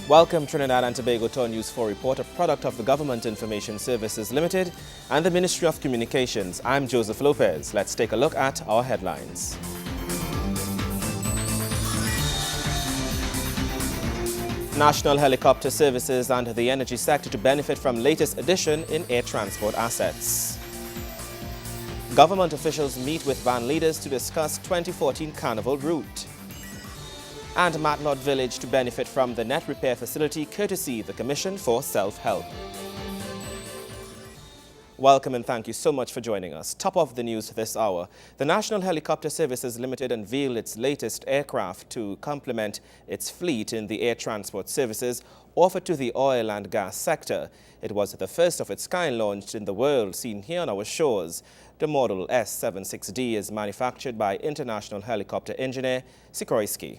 Welcome Trinidad and Tobago to our News 4 report, a product of the Government Information Services Limited and the Ministry of Communications. I'm Joseph Lopez. Let's take a look at our headlines. National helicopter services and the energy sector to benefit from latest addition in air transport assets. Government officials meet with van leaders to discuss 2014 Carnival route. And Matlot Village to benefit from the net repair facility courtesy the Commission for Self-Help. Welcome and thank you so much for joining us. Top of the news this hour. The National Helicopter Services Limited unveiled its latest aircraft to complement its fleet in the air transport services offered to the oil and gas sector. It was the first of its kind launched in the world, seen here on our shores. The model S76D is manufactured by international helicopter engineer Sikorsky.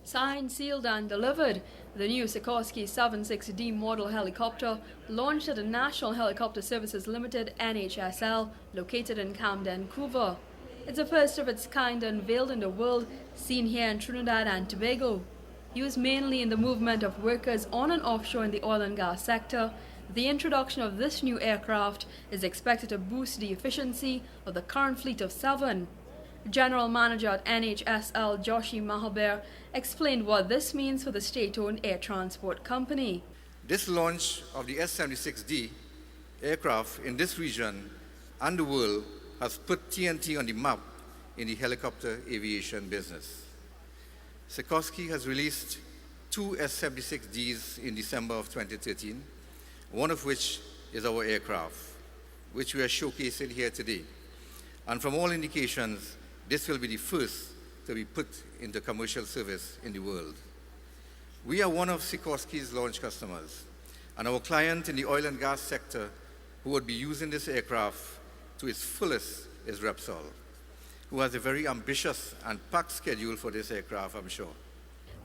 Signed, sealed and delivered, the new Sikorsky 76D model helicopter launched at the National Helicopter Services Limited NHSL, located in Camden, Vancouver. It's the first of its kind unveiled in the world, seen here in Trinidad and Tobago. Used mainly in the movement of workers on and offshore in the oil and gas sector, the introduction of this new aircraft is expected to boost the efficiency of the current fleet of 7. General Manager at NHSL Joshi Mahaber explained what this means for the state-owned air transport company. This launch of the S76D aircraft in this region and the world has put TNT on the map in the helicopter aviation business. Sikorsky has released 2 S76Ds in December of 2013, one of which is our aircraft, which we are showcasing here today. And from all indications, this will be the first to be put into commercial service in the world. We are one of Sikorsky's launch customers, and our client in the oil and gas sector who would be using this aircraft to its fullest is Repsol, who has a very ambitious and packed schedule for this aircraft, I'm sure.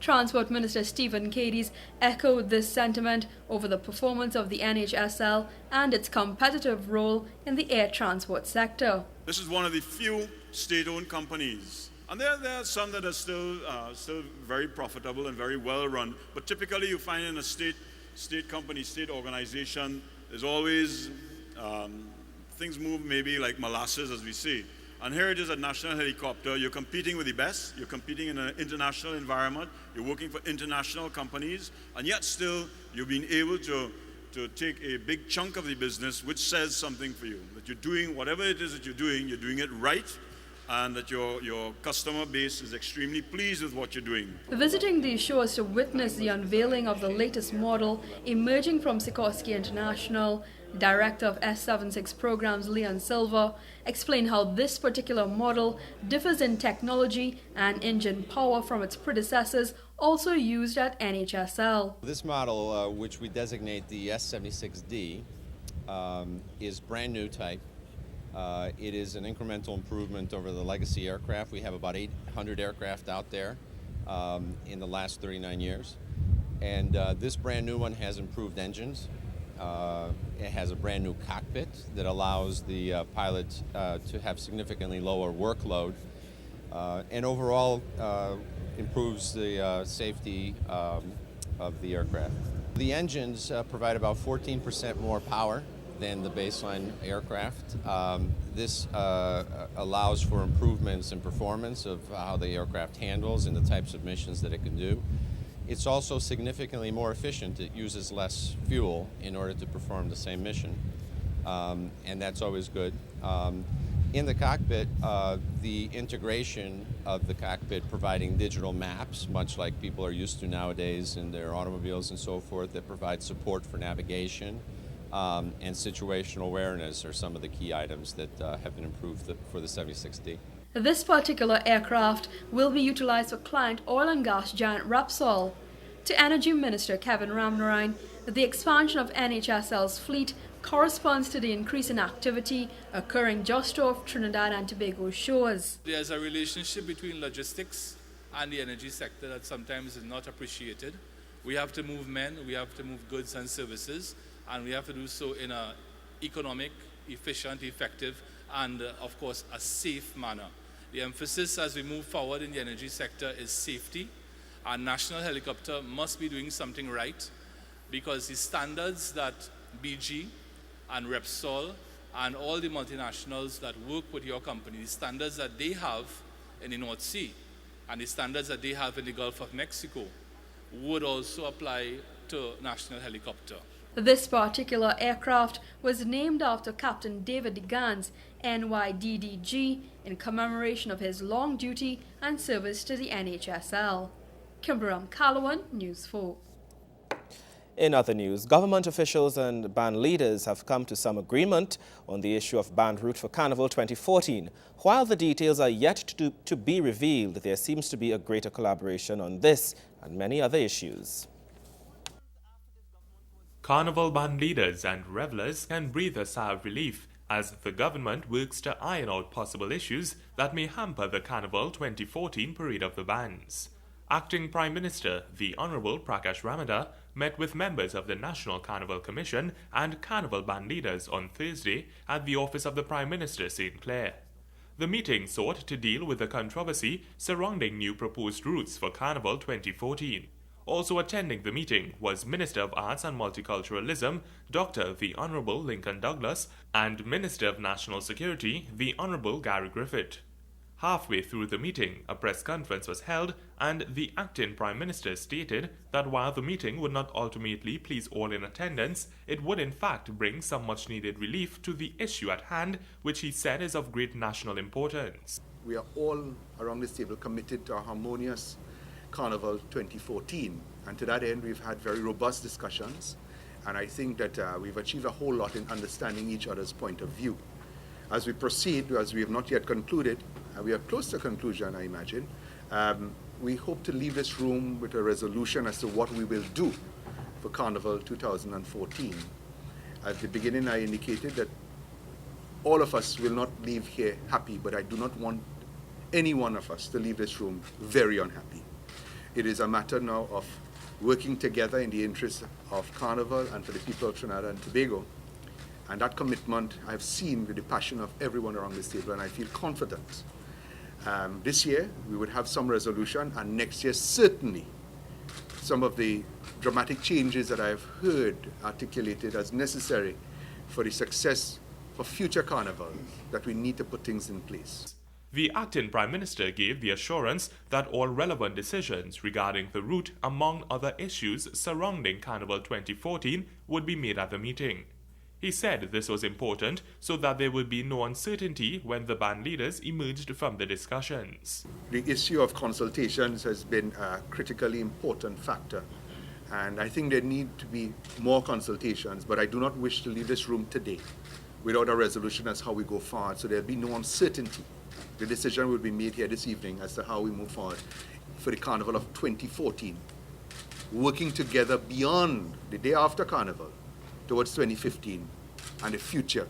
Transport Minister Stephen Cadiz echoed this sentiment over the performance of the NHSL and its competitive role in the air transport sector. This is one of the few state-owned companies, and there are some that are still very profitable and very well run. But typically, you find in a state company, state organization, there's always things move maybe like molasses, as we say. And here it is a national helicopter. You're competing with the best. You're competing in an international environment. You're working for international companies, and yet still you've been able to take a big chunk of the business, which says something for you, that you're doing whatever it is that you're doing it right, and that your customer base is extremely pleased with what you're doing. Visiting these shows to witness the unveiling of the latest model emerging from Sikorsky International, Director of S76 Programs Leon Silva explained how this particular model differs in technology and engine power from its predecessors also used at NHSL. This model, which we designate the S76D, is brand new type. It is an incremental improvement over the legacy aircraft. We have about 800 aircraft out there in the last 39 years. And this brand new one has improved engines. It has a brand new cockpit that allows the pilot to have significantly lower workload and overall improves the safety of the aircraft. The engines provide about 14% more power than the baseline aircraft. This allows for improvements in performance of how the aircraft handles and the types of missions that it can do. It's also significantly more efficient. It uses less fuel in order to perform the same mission, and that's always good. In the cockpit, the integration of the cockpit providing digital maps, much like people are used to nowadays in their automobiles and so forth, that provide support for navigation and situational awareness are some of the key items that have been improved for the 76D. This particular aircraft will be utilized for client oil and gas giant Repsol. To Energy Minister Kevin Ramnarine, the expansion of NHSL's fleet corresponds to the increase in activity occurring just off Trinidad and Tobago shores. There's a relationship between logistics and the energy sector that sometimes is not appreciated. We have to move men, we have to move goods and services, and we have to do so in an economic, efficient, effective, and of course a safe manner. The emphasis as we move forward in the energy sector is safety, Our national helicopter must be doing something right, because the standards that BG and Repsol and all the multinationals that work with your company, the standards that they have in the North Sea and the standards that they have in the Gulf of Mexico would also apply to National Helicopter. This particular aircraft was named after Captain David Gans, NYDDG, in commemoration of his long duty and service to the NHSL. Kimberam Calawan, News 4. In other news, government officials and band leaders have come to some agreement on the issue of band route for Carnival 2014. While the details are yet to be revealed, there seems to be a greater collaboration on this and many other issues. Carnival band leaders and revelers can breathe a sigh of relief as the government works to iron out possible issues that may hamper the Carnival 2014 Parade of the Bands. Acting Prime Minister, the Honourable Prakash Ramada, met with members of the National Carnival Commission and Carnival band leaders on Thursday at the office of the Prime Minister, St. Clair. The meeting sought to deal with the controversy surrounding new proposed routes for Carnival 2014. Also attending the meeting was Minister of Arts and Multiculturalism, Dr. the Honourable Lincoln Douglas, and Minister of National Security, the Honourable Gary Griffith. Halfway through the meeting, a press conference was held, and the acting Prime Minister stated that while the meeting would not ultimately please all in attendance, it would in fact bring some much-needed relief to the issue at hand, which he said is of great national importance. We are all around this table committed to a harmonious Carnival 2014, and to that end we've had very robust discussions, and I think that we've achieved a whole lot in understanding each other's point of view. As we proceed, as we have not yet concluded, we are close to conclusion, I imagine, we hope to leave this room with a resolution as to what we will do for Carnival 2014. At the beginning I indicated that all of us will not leave here happy, but I do not want any one of us to leave this room very unhappy. It is a matter now of working together in the interest of Carnival and for the people of Trinidad and Tobago. And that commitment I've seen with the passion of everyone around this table, and I feel confident. This year we would have some resolution, and next year certainly some of the dramatic changes that I've heard articulated as necessary for the success for future carnivals, that we need to put things in place. The acting Prime Minister gave the assurance that all relevant decisions regarding the route, among other issues surrounding Carnival 2014, would be made at the meeting. He said this was important so that there would be no uncertainty when the band leaders emerged from the discussions. The issue of consultations has been a critically important factor, and I think there need to be more consultations, but I do not wish to leave this room today without a resolution as how we go forward, so there'll be no uncertainty. The decision will be made here this evening as to how we move forward for the Carnival of 2014, working together beyond the day after Carnival towards 2015 and the future,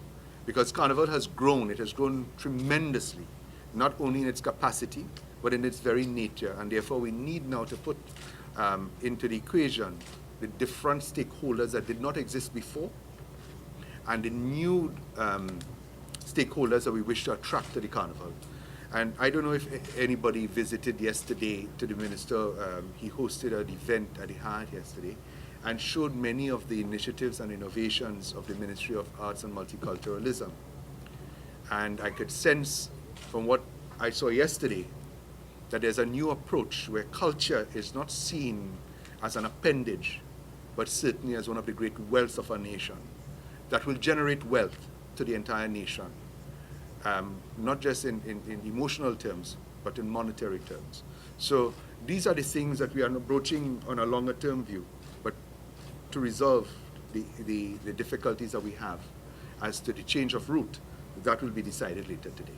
because Carnival has grown. It has grown tremendously, not only in its capacity, but in its very nature, and therefore we need now to put into the equation the different stakeholders that did not exist before, and the new stakeholders that we wish to attract to the Carnival. And I don't know if anybody visited yesterday to the Minister. He hosted an event at the Hyatt yesterday and showed many of the initiatives and innovations of the Ministry of Arts and Multiculturalism. And I could sense from what I saw yesterday that there's a new approach where culture is not seen as an appendage, but certainly as one of the great wealths of a nation that will generate wealth to the entire nation. Not just in emotional terms, but in monetary terms. So these are the things that we are broaching on a longer term view, but to resolve the difficulties that we have as to the change of route, that will be decided later today.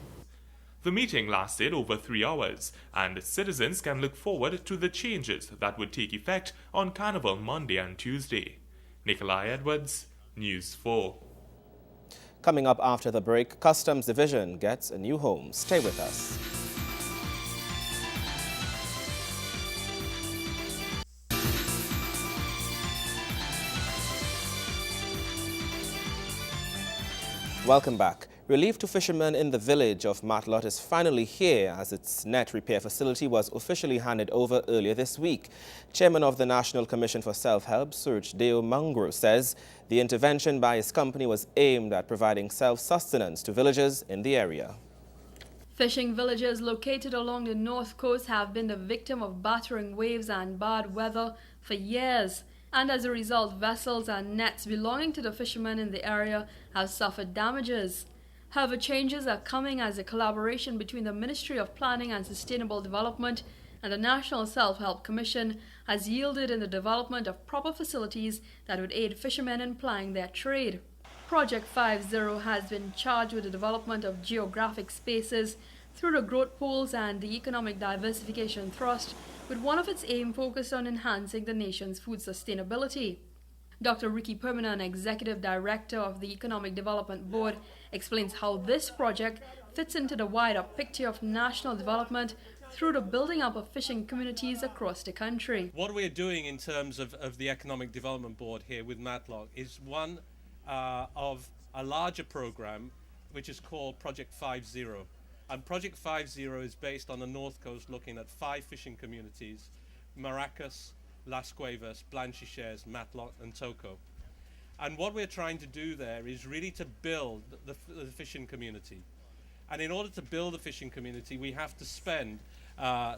The meeting lasted over 3 hours, and citizens can look forward to the changes that would take effect on Carnival Monday and Tuesday. Nikolai Edwards, News 4. Coming up after the break, Customs Division gets a new home. Stay with us. Welcome back. Relief to fishermen in the village of Matlot is finally here as its net repair facility was officially handed over earlier this week. Chairman of the National Commission for Self-Help, Surj Deo Mangro, says the intervention by his company was aimed at providing self-sustenance to villagers in the area. Fishing villages located along the north coast have been the victim of battering waves and bad weather for years. And as a result, vessels and nets belonging to the fishermen in the area have suffered damages. However, changes are coming as a collaboration between the Ministry of Planning and Sustainable Development and the National Self-Help Commission has yielded in the development of proper facilities that would aid fishermen in plying their trade. Project 50 has been charged with the development of geographic spaces through the growth pools and the Economic Diversification Trust, with one of its aim focused on enhancing the nation's food sustainability. Dr. Ricky Perminan, Executive Director of the Economic Development Board, explains how this project fits into the wider picture of national development through the building up of fishing communities across the country. What we're doing in terms of the Economic Development Board here with Matlot is one of a larger program which is called Project 50. And Project 50 is based on the North Coast, looking at 5 fishing communities: Maracas, Las Cuevas, Blanchisseres, Matlot and Toco. And what we're trying to do there is really to build the fishing community. And in order to build a fishing community, we have to spend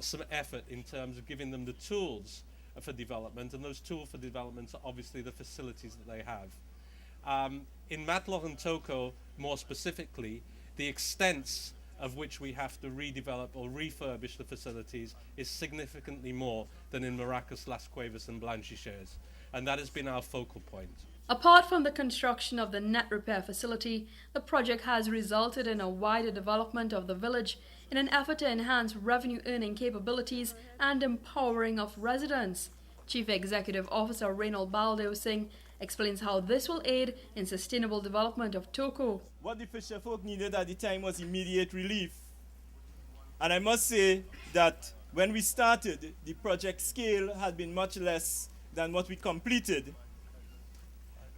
some effort in terms of giving them the tools for development, and those tools for development are obviously the facilities that they have. In Matlot and Toco, more specifically, the extents of which we have to redevelop or refurbish the facilities is significantly more than in Maracas, Las Cuevas and Blanchisseres, and that has been our focal point. Apart from the construction of the net repair facility, the project has resulted in a wider development of the village in an effort to enhance revenue earning capabilities and empowering of residents. Chief Executive Officer Reynald Baldeo Singh explains how this will aid in sustainable development of Toco. What the fisher folk needed at the time was immediate relief. And I must say that when we started, the project scale had been much less than what we completed.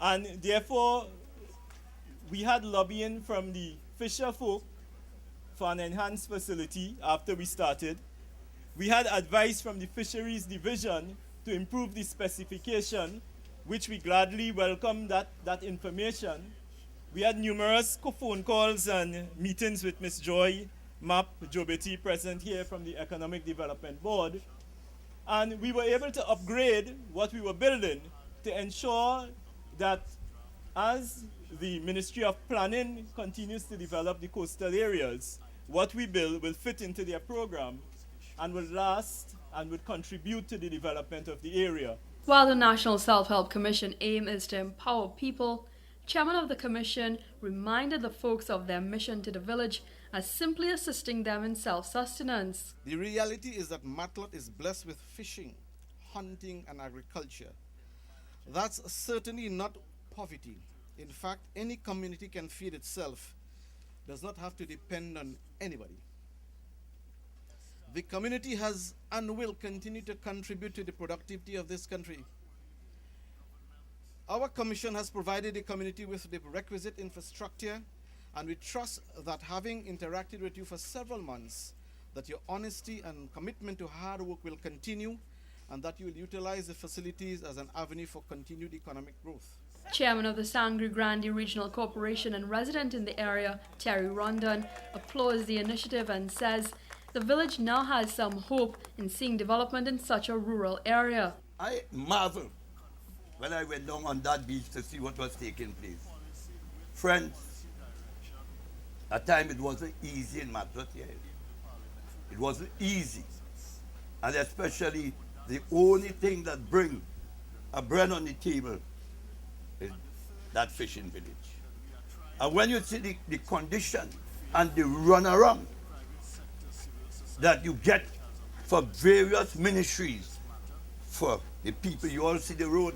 And therefore, we had lobbying from the fisher folk for an enhanced facility after we started. We had advice from the Fisheries Division to improve the specification, which we gladly welcome that information. We had numerous phone calls and meetings with Ms. Joy Mapp Jobeti, present here from the Economic Development Board. And we were able to upgrade what we were building to ensure that as the Ministry of Planning continues to develop the coastal areas, what we build will fit into their program and will last and will contribute to the development of the area. While the National Self-Help Commission aim is to empower people, Chairman of the Commission reminded the folks of their mission to the village as simply assisting them in self-sustenance. The reality is that Matlot is blessed with fishing, hunting and agriculture. That's certainly not poverty. In fact, any community can feed itself, does not have to depend on anybody. The community has and will continue to contribute to the productivity of this country. Our commission has provided the community with the requisite infrastructure, and we trust that, having interacted with you for several months, that your honesty and commitment to hard work will continue, and that you will utilize the facilities as an avenue for continued economic growth. Chairman of the Sangre Grande Regional Corporation and resident in the area, Terry Rondon, applauds the initiative and says the village now has some hope in seeing development in such a rural area. I marveled when I went down on that beach to see what was taking place. Friends, at times it wasn't easy in Matlot here. It wasn't easy. And especially the only thing that brings a bread on the table is that fishing village. And when you see the condition and the runaround that you get for various ministries, for the people, you all see the road.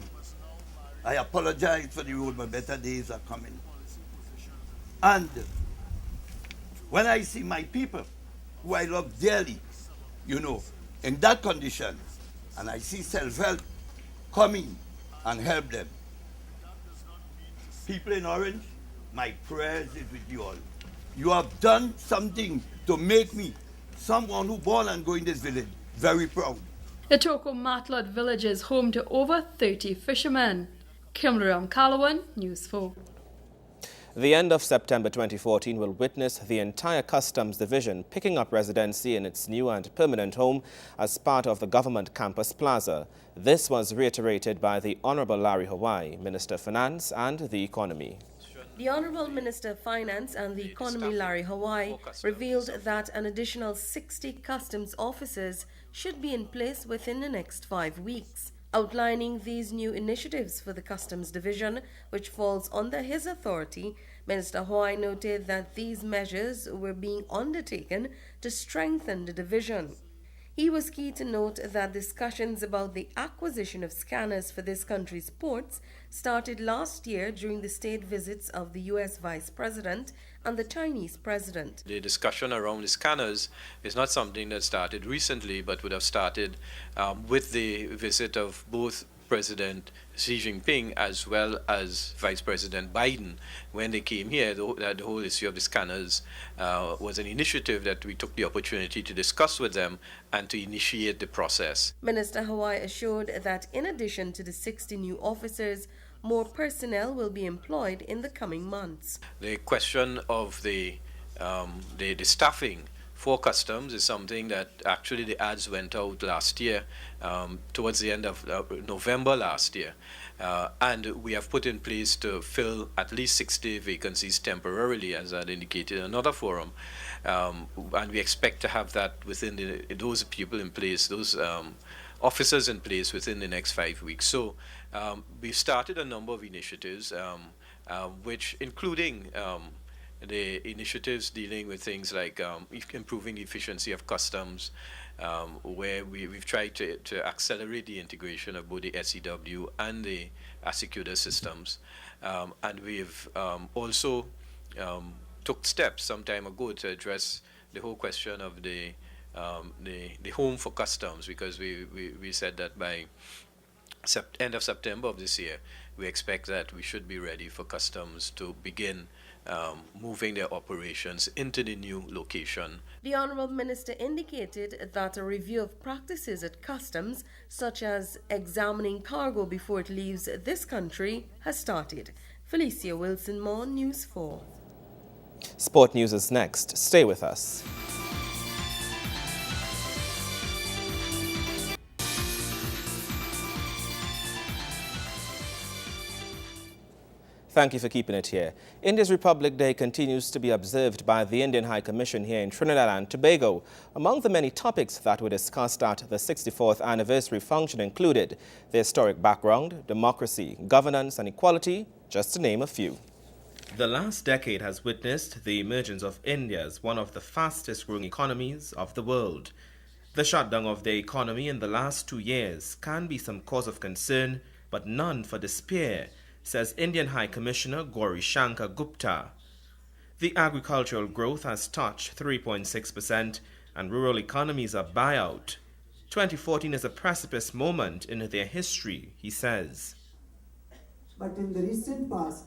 I apologize for the road, but better days are coming. And when I see my people, who I love dearly, in that condition, and I see self-help coming and help them. People in Orange, my prayers is with you all. You have done something to make me, someone who born and grow in this village, very proud. The Toko Matlot village is home to over 30 fishermen. Kimram Calawan, News 4. The end of September 2014 will witness the entire Customs Division picking up residency in its new and permanent home as part of the Government Campus Plaza. This was reiterated by the Honorable Larry Hawaii, Minister of Finance and the Economy. The Honorable Minister of Finance and the Economy, Larry Hawaii, revealed that an additional 60 customs officers should be in place within the next 5 weeks. Outlining these new initiatives for the Customs Division, which falls under his authority, Minister Hawaii noted that these measures were being undertaken to strengthen the division. He was key to note that discussions about the acquisition of scanners for this country's ports started last year during the state visits of the U.S. Vice President and the Chinese President. The discussion around the scanners is not something that started recently, but would have started with the visit of both President Xi Jinping as well as Vice President Biden. When they came here, the whole issue of the scanners was an initiative that we took the opportunity to discuss with them and to initiate the process. Minister Hawaii assured that in addition to the 60 new officers, more personnel will be employed in the coming months. The question of the staffing for customs is something that actually the ads went out last year, towards the end of November last year. And we have put in place to fill at least 60 vacancies temporarily, as I had indicated in another forum. And we expect to have that within those people in place, those officers in place within the next 5 weeks. So we've started a number of initiatives, which including the initiatives dealing with things like improving the efficiency of customs, where we've tried to accelerate the integration of both the SEW and the Asicuda systems. And we've also took steps some time ago to address the whole question of the home for customs, because we said that by end of September of this year, we expect that we should be ready for customs to begin moving their operations into the new location. The Honourable Minister indicated that a review of practices at customs, such as examining cargo before it leaves this country, has started. Felicia Wilson-Moore, News 4. Sport news is next. Stay with us. Thank you for keeping it here. India's Republic Day continues to be observed by the Indian High Commission here in Trinidad and Tobago. Among the many topics that were discussed at the 64th anniversary function included the historic background, democracy, governance and equality, just to name a few. The last decade has witnessed the emergence of India as one of the fastest growing economies of the world. The shutdown of the economy in the last 2 years can be some cause of concern, but none for despair, says Indian High Commissioner Gauri Shankar Gupta. The agricultural growth has touched 3.6% and rural economies are buyout. 2014 is a precipice moment in their history, he says. But in the recent past,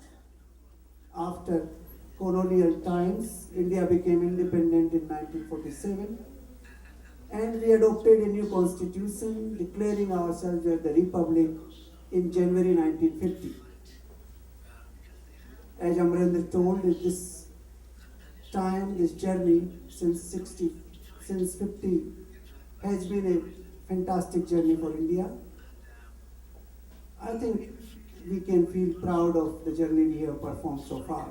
after colonial times, India became independent in 1947 and we adopted a new constitution declaring ourselves as the Republic in January 1950. As Amrinder told, this time, this journey since 50 has been a fantastic journey for India. I think we can feel proud of the journey we have performed so far.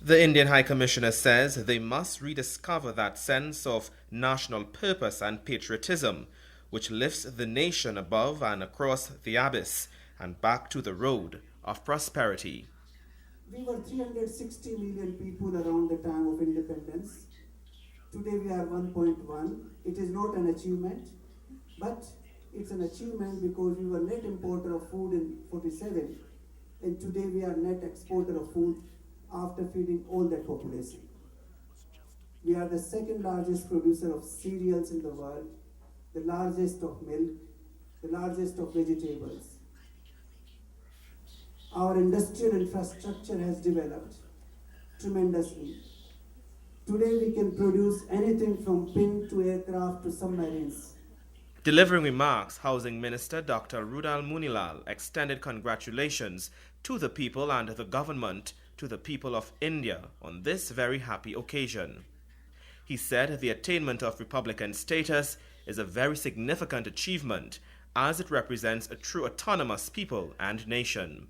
The Indian High Commissioner says they must rediscover that sense of national purpose and patriotism, which lifts the nation above and across the abyss and back to the road of prosperity. We were 360 million people around the time of independence. Today we are 1.1. It is not an achievement, but it's an achievement because we were net importer of food in 47, and today we are net exporter of food after feeding all that population. We are the second largest producer of cereals in the world, the largest of milk, the largest of vegetables. our industrial infrastructure has developed tremendously. Today we can produce anything from pin to aircraft to submarines. Delivering remarks, Housing Minister Dr. Rudal Munilal extended congratulations to the people and the government to the people of India on this very happy occasion. He said the attainment of Republican status is a very significant achievement as it represents a true autonomous people and nation.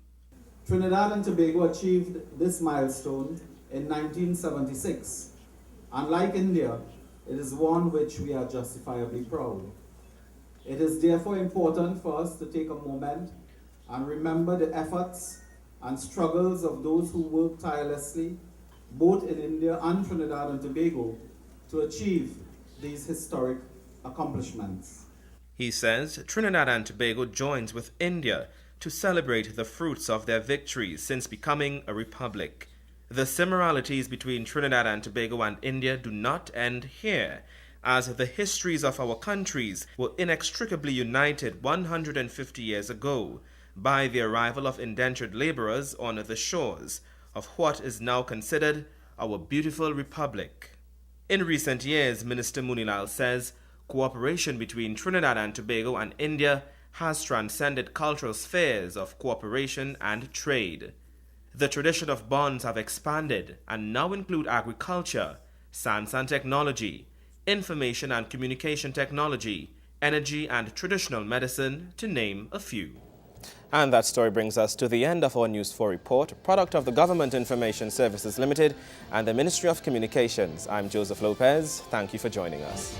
Trinidad and Tobago achieved this milestone in 1976, and like India, it is one which we are justifiably proud. It is therefore important for us to take a moment and remember the efforts and struggles of those who work tirelessly, both in India and Trinidad and Tobago, to achieve these historic accomplishments. He says Trinidad and Tobago joins with India to celebrate the fruits of their victories since becoming a republic. The similarities between Trinidad and Tobago and India do not end here, as the histories of our countries were inextricably united 150 years ago by the arrival of indentured laborers on the shores of what is now considered our beautiful republic. In recent years, Minister Munilal says cooperation between Trinidad and Tobago and India has transcended cultural spheres of cooperation and trade. The tradition of bonds have expanded and now include agriculture, science and technology, information and communication technology, energy and traditional medicine, to name a few. And that story brings us to the end of our News 4 report, product of the Government Information Services Limited and the Ministry of Communications. I'm Joseph Lopez. Thank you for joining us.